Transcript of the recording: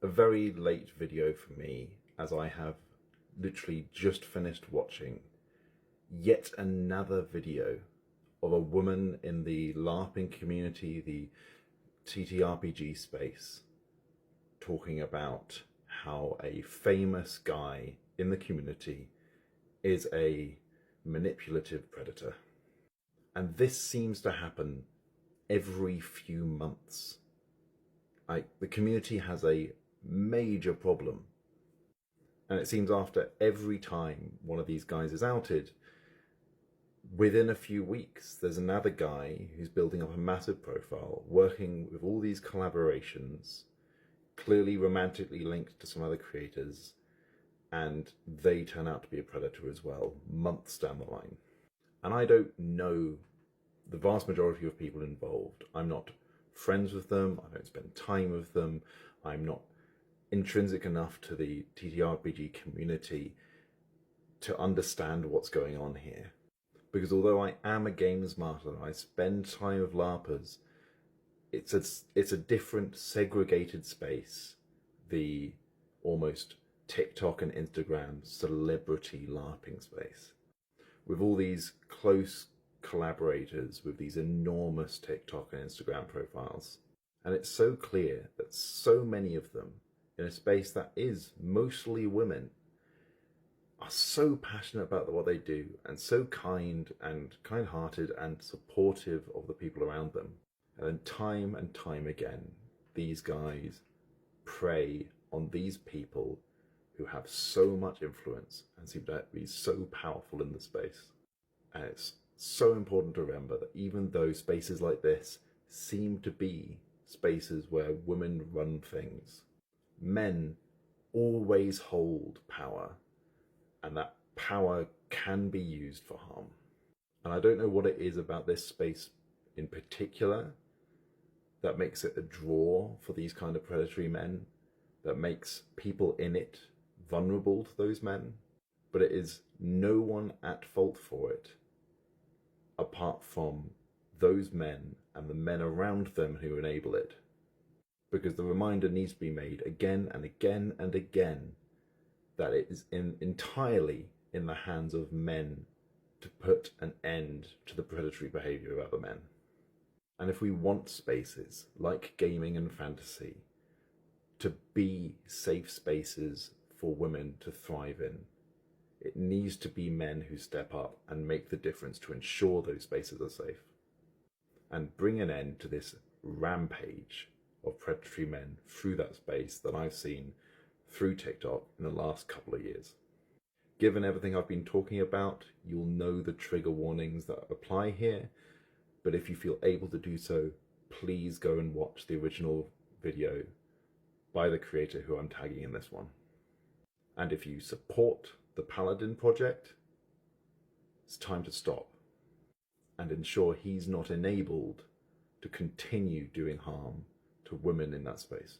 A very late video for me, as I have literally just finished watching yet another video of a woman in the LARPing community, the TTRPG space, talking about how a famous guy in the community is a manipulative predator. And this seems to happen every few months. The community has a major problem. And it seems after every time one of these guys is outed, within a few weeks, there's another guy who's building up a massive profile, working with all these collaborations, clearly romantically linked to some other creators, and they turn out to be a predator as well, months down the line. And I don't know the vast majority of people involved. I'm not friends with them, I don't spend time with them, I'm not intrinsic enough to the TTRPG community to understand what's going on here. Because although I am a games master and I spend time with LARPers, it's a different segregated space, the almost TikTok and Instagram celebrity LARPing space, with all these close collaborators with these enormous TikTok and Instagram profiles. And it's so clear that so many of them, in a space that is mostly women, are so passionate about what they do and so kind-hearted and supportive of the people around them. And time again, these guys prey on these people who have so much influence and seem to be so powerful in the space. And it's so important to remember that even though spaces like this seem to be spaces where women run things, men always hold power, and that power can be used for harm. And I don't know what it is about this space in particular that makes it a draw for these kind of predatory men, that makes people in it vulnerable to those men, but it is no one at fault for it apart from those men and the men around them who enable it. Because the reminder needs to be made again and again and again that it is entirely in the hands of men to put an end to the predatory behaviour of other men. And if we want spaces like gaming and fantasy to be safe spaces for women to thrive in, it needs to be men who step up and make the difference to ensure those spaces are safe and bring an end to this rampage of predatory men through that space that I've seen through TikTok in the last couple of years. Given everything I've been talking about, you'll know the trigger warnings that apply here, but if you feel able to do so, please go and watch the original video by the creator who I'm tagging in this one. And if you support the Paladin project, it's time to stop and ensure he's not enabled to continue doing harm to women in that space.